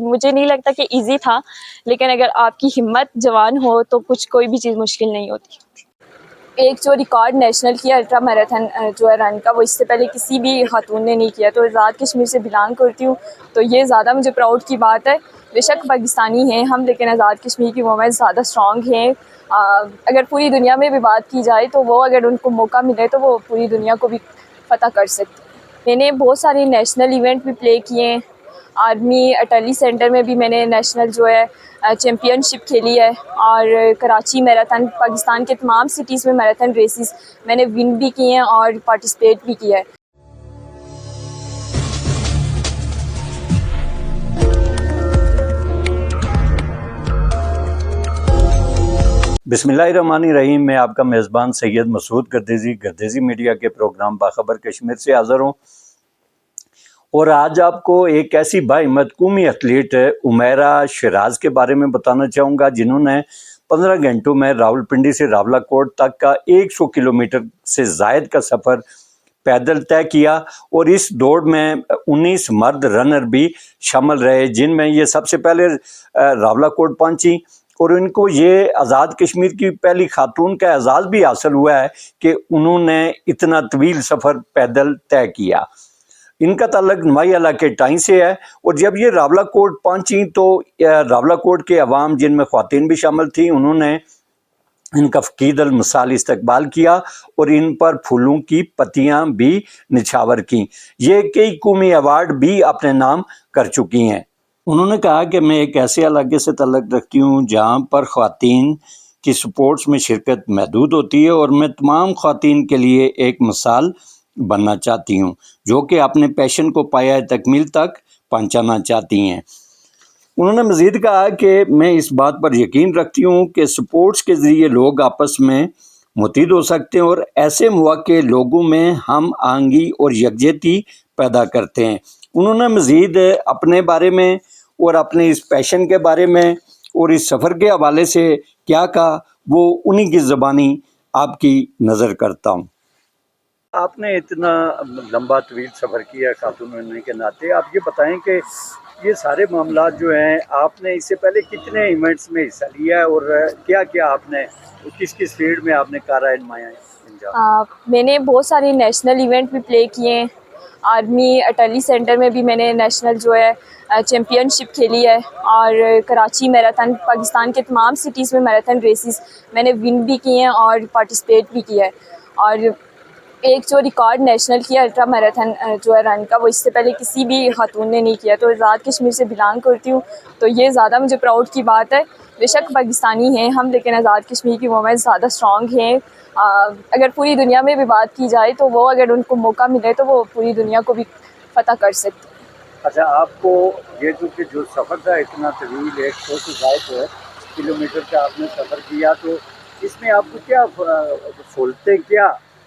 मुझे नहीं लगता कि इजी था, लेकिन अगर आपकी हिम्मत जवान हो तो कोई भी चीज़ मुश्किल नहीं होती। एक जो रिकॉर्ड नेशनल किया अल्ट्रा मैराथन जो है रन का, वो इससे पहले किसी भी खातून ने नहीं किया। तो आज़ाद कश्मीर से बिलोंग करती हूँ, तो ये ज़्यादा मुझे प्राउड की बात है। बेशक पाकिस्तानी हैं हम, लेकिन आज़ाद कश्मीर की वुमेन ज़्यादा स्ट्रॉन्ग हैं। अगर पूरी दुनिया में भी बात की जाए तो वो, अगर उनको मौका मिले तो वो पूरी दुनिया को भी फ़तह कर सकती। मैंने बहुत सारे नेशनल इवेंट भी प्ले किए हैं। आर्मी अटली सेंटर में भी मैंने नेशनल जो है चैम्पियनशिप खेली है, और कराची मैराथन, पाकिस्तान के तमाम सिटीज़ में मैराथन रेसेस मैंने विन भी किए हैं और पार्टिसिपेट भी किया है। बिस्मिल्लाहिर्रहमानिर्रहीम। मैं आपका मेज़बान सैयद मसूद गर्देज़ी मीडिया के प्रोग्राम बाखबर कश्मीर से हाज़िर हूँ, और आज आपको एक ऐसी बाहिम्मत कौमी एथलीट उमैरा शिराज के बारे में बताना चाहूँगा, जिन्होंने 15 घंटों में रावलपिंडी से रावलाकोट तक का 100 किलोमीटर से ज़ायद का सफ़र पैदल तय किया। और इस दौड़ में 19 मर्द रनर भी शामिल रहे, जिनमें ये सबसे पहले रावलाकोट पहुंची, और इनको ये आज़ाद कश्मीर की पहली खातून का एजाज़ भी हासिल हुआ है कि उन्होंने इतना तवील सफ़र पैदल तय किया। इनका ताल्लुक नुमाई इलाके टाई से है, और जब ये रावलाकोट पहुंची तो रावलाकोट के अवाम, जिनमें ख़वातीन भी शामिल थी, उन्होंने इनका फ़कीदल मिसाल इस्तकबाल किया और इन पर फूलों की पत्तियां भी निछावर की। ये कई कौमी अवार्ड भी अपने नाम कर चुकी हैं। उन्होंने कहा कि मैं एक ऐसे इलाके से ताल्लुक़ रखती हूँ जहाँ पर ख़वातीन की स्पोर्ट्स में शिरकत महदूद होती है, और मैं तमाम ख़वातीन के लिए एक मिसाल बनना चाहती हूँ, जो कि अपने पैशन को पाया तकमील तक पहुँचाना चाहती हैं। उन्होंने मज़ीद कहा कि मैं इस बात पर यकीन रखती हूँ कि स्पोर्ट्स के ज़रिए लोग आपस में मुत्तहिद हो सकते हैं, और ऐसे मौके लोगों में हम आहंगी और यकजहती पैदा करते हैं। उन्होंने मज़ीद अपने बारे में और अपने इस पैशन के बारे में और इस सफ़र के हवाले से क्या कहा, वो उन्हीं की ज़बानी आपकी नज़र करता हूँ। आपने इतना लंबा तवील सफ़र किया खातून होने के नाते, आप ये बताएं कि ये सारे मामला जो हैं, आपने इससे पहले कितने इवेंट्स में हिस्सा लिया है, और क्या क्या आपने किस किस फील्ड में आपने कारनामाएं अंजाम? मैंने बहुत सारे नेशनल इवेंट भी प्ले किए हैं। आर्मी अटली सेंटर में भी मैंने नेशनल जो है चैम्पियनशिप खेली है, और कराची मैराथन, पाकिस्तान के तमाम सिटीज़ में मैराथन रेसेस मैंने विन भी किए हैं और पार्टिसिपेट भी किया है। और एक जो रिकॉर्ड नेशनल किया अल्ट्रा मैराथन जो है रन का, वो इससे पहले किसी भी खातून ने नहीं किया। तो आज़ाद कश्मीर से बिलोंग करती हूँ, तो ये ज़्यादा मुझे प्राउड की बात है। बेशक पाकिस्तानी हैं हम, लेकिन आज़ाद कश्मीर की वुमेन ज़्यादा स्ट्रॉन्ग हैं। अगर पूरी दुनिया में भी बात की जाए तो वो, अगर उनको मौका मिले तो वो पूरी दुनिया को भी फ़तह कर सकती। अच्छा, आपको ये जो सफ़र था इतना तवील, 100 से ज़ायद किलोमीटर का आपने सफ़र किया, तो इसमें आपको क्या सहूलतें क्या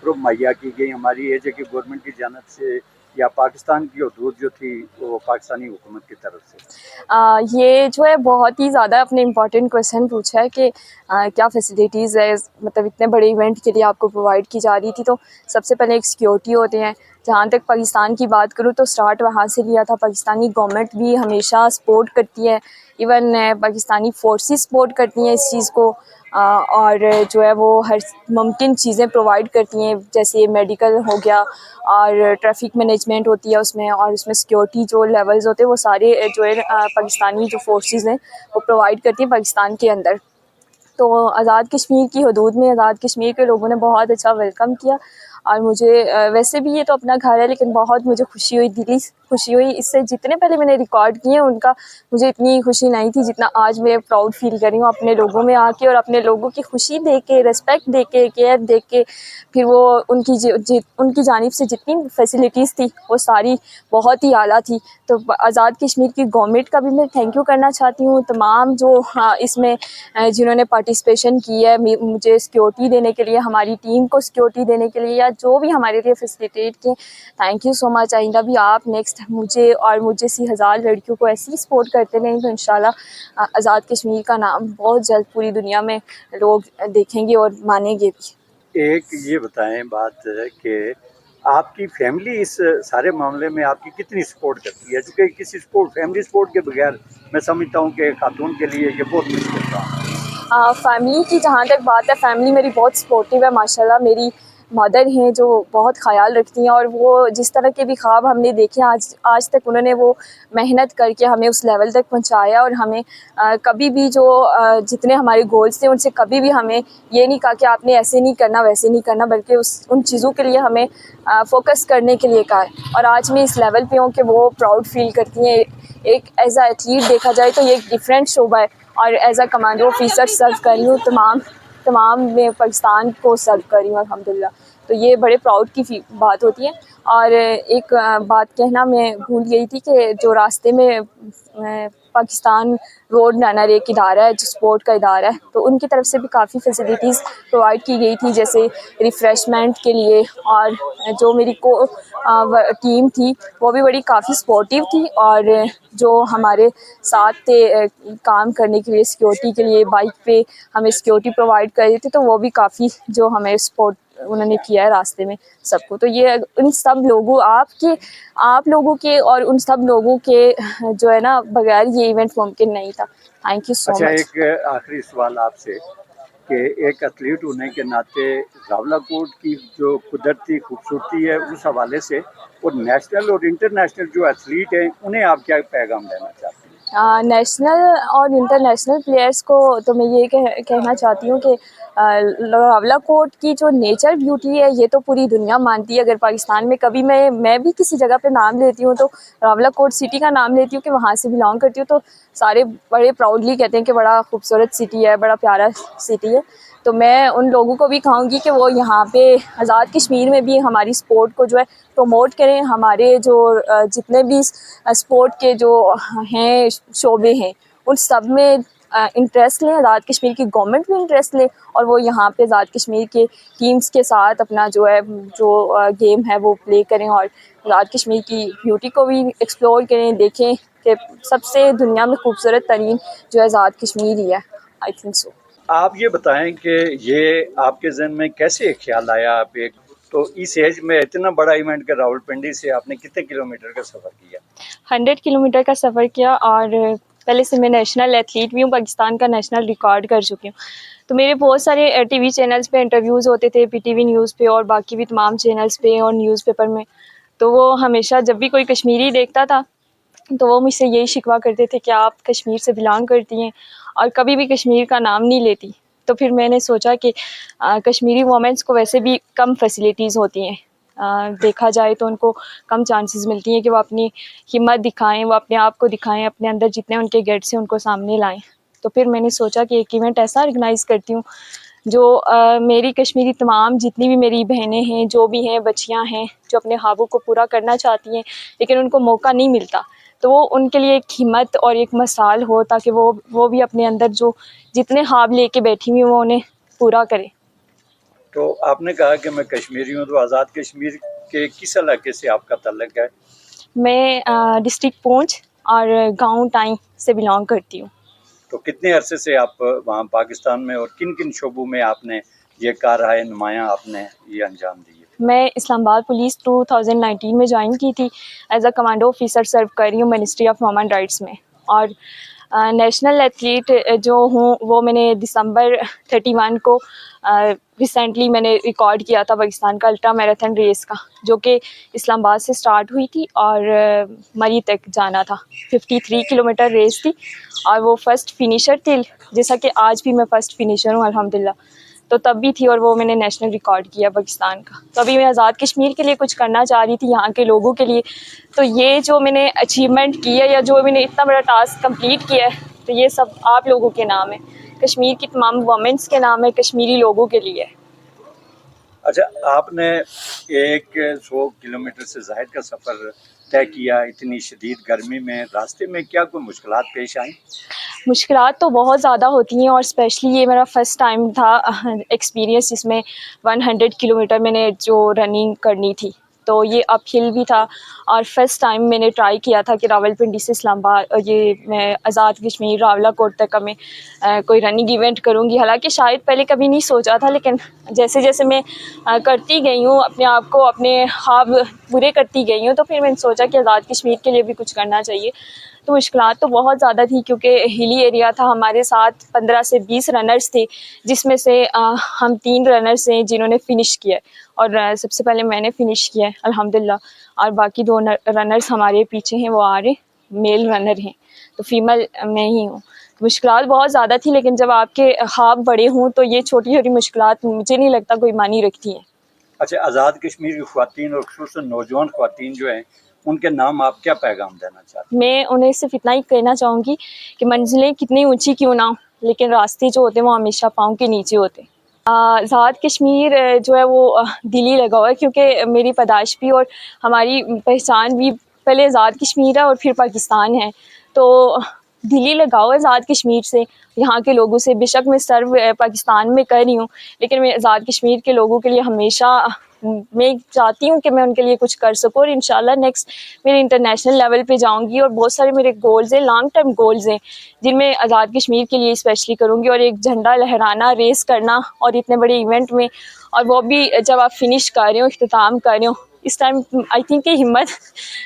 मुहैया की गई हमारी ये कि गवर्नमेंट की जानिब से, या पाकिस्तान की हदूद जो थी वो पाकिस्तानी हुकूमत की तरफ से? ये जो है बहुत ही ज़्यादा अपने इम्पॉर्टेंट क्वेश्चन पूछा है कि क्या फैसिलिटीज़ है, मतलब इतने बड़े इवेंट के लिए आपको प्रोवाइड की जा रही थी। तो सबसे पहले एक सिक्योरिटी होते हैं। जहाँ तक पाकिस्तान की बात करूँ तो स्टार्ट वहाँ से लिया था। पाकिस्तानी गवर्नमेंट भी हमेशा सपोर्ट करती है, इवन पाकिस्तानी फोर्सेस सपोर्ट करती हैं इस चीज़ को, और जो है वो हर मुमकिन चीज़ें प्रोवाइड करती हैं, जैसे मेडिकल हो गया, और ट्रैफिक मैनेजमेंट होती है उसमें, और उसमें सिक्योरिटी जो लेवल्स होते हैं वो सारे जो है पाकिस्तानी जो फोर्सेस हैं वो प्रोवाइड करती है पाकिस्तान के अंदर। तो आज़ाद कश्मीर की हदूद में आज़ाद कश्मीर के लोगों ने बहुत अच्छा वेलकम किया, और मुझे वैसे भी ये तो अपना घर है, लेकिन बहुत मुझे खुशी हुई, दिली खुशी हुई। इससे जितने पहले मैंने रिकॉर्ड किए उनका मुझे इतनी खुशी नहीं थी जितना आज मैं प्राउड फील कर रही हूँ अपने लोगों में आके, और अपने लोगों की खुशी देख के, रिस्पेक्ट देख के, केयर देख के। फिर वो उनकी जानिब से जितनी फैसिलिटीज़ थी वो सारी बहुत ही आला थी। तो आज़ाद कश्मीर की गवर्नमेंट का भी मैं थैंक यू करना चाहती हूँ, तमाम जो इसमें जिन्होंने पार्टिसिपेशन की है, मुझे सिक्योरिटी देने के लिए, हमारी टीम को सिक्योरिटी देने के लिए, या जो भी हमारे लिए फैसिलिटेट किए, थैंक यू सो मच। आइंदा भी आप नेक्स्ट मुझे और मुझे सी हज़ार लड़कियों को ऐसे ही सपोर्ट करते रहें, तो इंशाल्लाह आज़ाद कश्मीर का नाम बहुत जल्द पूरी दुनिया में लोग देखेंगे और मानेंगे भी। एक ये बताएं बात कि आपकी फैमिली इस सारे मामले में आपकी कितनी सपोर्ट करती है? क्योंकि किसी स्पोर्ट फैमिली सपोर्ट के बगैर मैं समझता हूँ कि खातून के लिए ये बहुत मुश्किल था। फैमिली की जहाँ तक बात है, फैमिली मेरी बहुत सपोर्टिव है माशाल्लाह। मेरी मदर हैं जो बहुत ख़याल रखती हैं, और वो जिस तरह के भी ख्वाब हमने देखे आज तक उन्होंने वो मेहनत करके हमें उस लेवल तक पहुँचाया। और हमें कभी भी जो जितने हमारे गोल्स थे उनसे कभी भी हमें ये नहीं कहा कि आपने ऐसे नहीं करना वैसे नहीं करना, बल्कि उन चीज़ों के लिए हमें फ़ोकस करने के लिए कहा है। और आज मैं इस लेवल पे हूँ कि वो प्राउड फील करती हैं। एक एज अ एथलीट देखा जाए तो ये एक डिफरेंट शोबा है, और एज अ कमांडो ऑफिसर सर्व कर रही हूँ तमाम मैं पाकिस्तान को सर्व कर रही हूँ अल्हम्दुलिल्लाह। तो ये बड़े प्राउड की बात होती है। और एक बात कहना मैं भूल गई थी कि जो रास्ते में पाकिस्तान रोड रनर एक इदारा है जो स्पोर्ट का इदारा है, तो उनकी तरफ से भी काफ़ी फैसिलिटीज़ प्रोवाइड की गई थी, जैसे रिफ़्रेशमेंट के लिए। और जो मेरी टीम थी वो भी बड़ी काफ़ी सपोर्टिव थी, और जो हमारे साथ थे काम करने के लिए, सिक्योरिटी के लिए बाइक पे हमें सिक्योरिटी प्रोवाइड कर रहे थे, तो वो भी काफ़ी जो हमें सपोर्ट उन्होंने किया है रास्ते में सबको। तो ये उन सब लोगों आप लोगों के और उन सब लोगों के जो है ना, बगैर ये इवेंट मुमकिन नहीं था। थैंक यू सो अच्छा, मच। एक आखिरी सवाल आपसे कि एक एथलीट होने के नाते रावलाकोट की जो कुदरती खूबसूरती है उस हवाले से, और नेशनल और इंटरनेशनल जो एथलीट हैं उन्हें आप क्या पैगाम देना चाहते हैं? नेशनल और इंटरनेशनल प्लेयर्स को तो मैं ये कहना चाहती हूँ कि रावलाकोट की जो नेचर ब्यूटी है ये तो पूरी दुनिया मानती है। अगर पाकिस्तान में कभी मैं भी किसी जगह पे नाम लेती हूँ तो रावलाकोट सिटी का नाम लेती हूँ कि वहाँ से बिलोंग करती हूँ, तो सारे बड़े प्राउडली कहते हैं कि बड़ा खूबसूरत सिटी है, बड़ा प्यारा सिटी है। तो मैं उन लोगों को भी कहूँगी कि वो यहाँ पे आज़ाद कश्मीर में भी हमारी स्पोर्ट को जो है प्रमोट करें। हमारे जो जितने भी स्पोर्ट के जो हैं शोबे हैं उन सब में इंटरेस्ट लें। आज़ाद कश्मीर की गवर्नमेंट भी इंटरेस्ट ले, और वो यहाँ पे आज़ाद कश्मीर के टीम्स के साथ अपना जो है गेम है वो प्ले करें, और आज़ाद कश्मीर की ब्यूटी को भी एक्सप्लोर करें, देखें कि सबसे दुनिया में खूबसूरत तरीन जो है आज़ाद कश्मीर ही है। I think so. आप ये बताएं कि ये आपके जहन में कैसे ख्याल आया? आप एक तो इस एज में इतना बड़ा इवेंट का रावलपिंडी से आपने कितने किलोमीटर का सफ़र किया? 100 किलोमीटर का सफ़र किया, और पहले से मैं नेशनल एथलीट भी हूँ, पाकिस्तान का नेशनल रिकॉर्ड कर चुकी हूँ। तो मेरे बहुत सारे टीवी चैनल्स पे इंटरव्यूज़ होते थे, पीटीवी न्यूज़ पे और बाकी भी तमाम चैनल्स पे और न्यूज़पेपर में। तो वो हमेशा जब भी कोई कश्मीरी देखता था तो वो मुझसे यही शिकवा करते थे कि आप कश्मीर से बिलोंग करती हैं और कभी भी कश्मीर का नाम नहीं लेती। तो फिर मैंने सोचा कि कश्मीरी वुमेन्स को वैसे भी कम फैसिलिटीज़ होती हैं, देखा जाए तो उनको कम चांसेस मिलती हैं कि वो अपनी हिम्मत दिखाएं, वो अपने आप को दिखाएं, अपने अंदर जितने उनके गेट्स हैं उनको सामने लाएं। तो फिर मैंने सोचा कि एक इवेंट ऐसा ऑर्गेनाइज़ करती हूँ जो मेरी कश्मीरी तमाम जितनी भी मेरी बहनें हैं, जो भी हैं, बच्चियाँ हैं जो अपने ख्वाबों को पूरा करना चाहती हैं लेकिन उनको मौका नहीं मिलता, तो वो उनके लिए एक हिम्मत और एक मिसाल हो, ताकि वो भी अपने अंदर जो जितने ख्वाब लेके बैठी हुई वो उन्हें पूरा करें। तो आपने कहा कि मैं कश्मीरी हूँ, तो आज़ाद कश्मीर के किस इलाके से आपका ताल्लुक है? मैं डिस्ट्रिक्ट पुंछ और गाँव टाइम से बिलोंग करती हूँ। तो कितने अरसे से आप वहाँ पाकिस्तान में, और किन किन शोबों में आपने ये कारहाय नुमायाँ आपने ये अंजाम दिए? मैं इस्लामाबाद पुलिस 2019 में ज्वाइन की थी, एज अ कमांडो ऑफिसर सर्व कर रही हूँ मिनिस्ट्री ऑफ ह्यूमन राइट्स में। और नेशनल एथलीट जो हूँ वो मैंने दिसंबर 31 को रिसेंटली मैंने रिकॉर्ड किया था पाकिस्तान का अल्ट्रा मैराथन रेस का, जो कि इस्लामाबाद से स्टार्ट हुई थी और मरी तक जाना था। 53 किलोमीटर रेस थी और वो फ़र्स्ट फिनिशर थी, जैसा कि आज भी मैं फ़र्स्ट फिनिशर हूँ अल्हम्दुलिल्लाह। तो तब भी थी और वो मैंने नेशनल रिकॉर्ड किया पाकिस्तान का। तो अभी मैं आज़ाद कश्मीर के लिए कुछ करना चाह रही थी, यहाँ के लोगों के लिए। तो ये जो मैंने अचीवमेंट की है या जो मैंने इतना बड़ा टास्क कंप्लीट किया है, तो ये सब आप लोगों के नाम है, कश्मीर की तमाम वुमेन्स के नाम है, कश्मीरी लोगों के लिए। अच्छा, आपने 100 किलोमीटर से ज़ायद का सफ़र तय किया इतनी शदीद गर्मी में, रास्ते में क्या कोई मुश्किलात पेश आई? मुश्किलात तो बहुत ज़्यादा होती हैं और स्पेशली ये मेरा फ़र्स्ट टाइम था एक्सपीरियंस जिसमें 100 किलोमीटर मैंने जो रनिंग करनी थी। तो ये अपहिल भी था और फर्स्ट टाइम मैंने ट्राई किया था कि रावलपिंडी से इस्लामाबाद ये मैं आज़ाद कश्मीर रावलाकोट तक का मैं कोई रनिंग इवेंट करूँगी। हालांकि शायद पहले कभी नहीं सोचा था, लेकिन जैसे जैसे मैं करती गई हूँ, अपने आप को अपने ख्वाब पूरे करती गई हूँ, तो फिर मैंने सोचा कि आज़ाद कश्मीर के लिए भी कुछ करना चाहिए। तो मुश्किलात तो बहुत ज़्यादा थी क्योंकि हिली एरिया था, हमारे साथ 15 से 20 रनर्स थे, जिसमें से हम 3 रनर्स हैं जिन्होंने फ़िनिश किया है और सबसे पहले मैंने फ़िनिश किया है अल्हम्दुलिल्लाह, और बाकी 2 रनर्स हमारे पीछे हैं, वो आ रहे मेल रनर हैं, तो फीमेल मैं ही हूँ। मुश्किलात बहुत ज़्यादा थी, लेकिन जब आपके ख्वाब बड़े हों तो ये छोटी छोटी मुश्किलात मुझे नहीं लगता कोई मानी रखती हैं। अच्छा, आज़ाद कश्मीर की ख़वातीन और ख़ुसूसन नौजवान ख़वातीन जो हैं, उनके नाम आप क्या पैगाम देना चाहते हैं? मैं उन्हें सिर्फ इतना ही कहना चाहूँगी कि मंजिलें कितनी ऊंची क्यों ना हो, लेकिन रास्ते जो होते हैं वो हमेशा पाँव के नीचे होते हैं। आज़ाद कश्मीर जो है वो दिल ही लगा हुआ है, क्योंकि मेरी पैदाइश भी और हमारी पहचान भी पहले आज़ाद कश्मीर है और फिर पाकिस्तान है, तो दिल ही लगा हुआ है आज़ाद कश्मीर से, यहाँ के लोगों से। बेशक मैं सर्व पाकिस्तान में कर रही हूँ, लेकिन मैं आज़ाद कश्मीर के लोगों के लिए हमेशा मैं चाहती हूँ कि मैं उनके लिए कुछ कर सकूँ, और इंशाल्लाह नेक्स्ट मेरे इंटरनेशनल लेवल पे जाऊँगी और बहुत सारे मेरे गोल्स हैं, लॉन्ग टर्म गोल्स हैं, जिनमें आज़ाद कश्मीर के लिए स्पेशली करूँगी। और एक झंडा लहराना, रेस करना, और इतने बड़े इवेंट में, और वो भी जब आप फिनिश कर रहे हो, इख्तिताम कर रहे हो, इस टाइम आई थिंक कि हिम्मत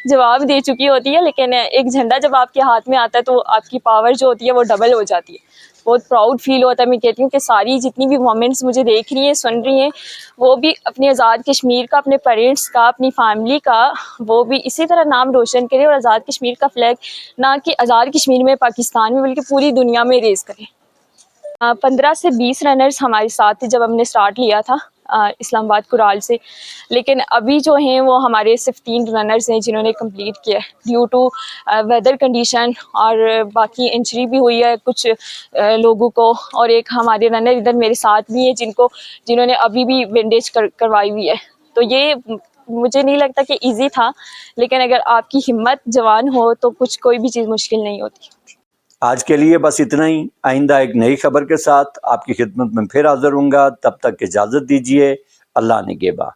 जवाब दे चुकी होती है, लेकिन एक झंडा जब आपके हाथ में आता है तो आपकी पावर जो होती है वो डबल हो जाती है। बहुत प्राउड फील होता है। मैं कहती हूँ कि सारी जितनी भी मोमेंट्स मुझे देख रही हैं, सुन रही हैं, वो भी अपने आज़ाद कश्मीर का, अपने पेरेंट्स का, अपनी फैमिली का, वो भी इसी तरह नाम रोशन करें और आज़ाद कश्मीर का फ्लैग ना कि आज़ाद कश्मीर में, पाकिस्तान में, बल्कि पूरी दुनिया में रेज़ करें। 15 से 20 रनर्स हमारे साथ थे जब हमने स्टार्ट लिया था इस्लामाबाद कुराल से, लेकिन अभी जो हैं वो हमारे सिर्फ 3 रनर्स हैं जिन्होंने कंप्लीट किया है ड्यू टू वेदर कंडीशन, और बाकी इंजरी भी हुई है कुछ लोगों को, और एक हमारे रनर इधर मेरे साथ भी हैं जिन्होंने अभी भी बैंडेज करवाई हुई है। तो ये मुझे नहीं लगता कि इजी था, लेकिन अगर आपकी हिम्मत जवान हो तो कोई भी चीज़ मुश्किल नहीं होती। आज के लिए बस इतना ही। आइंदा एक नई खबर के साथ आपकी खिदमत में फिर हाजिर होऊंगा। तब तक इजाज़त दीजिए। अल्लाह निगहबान।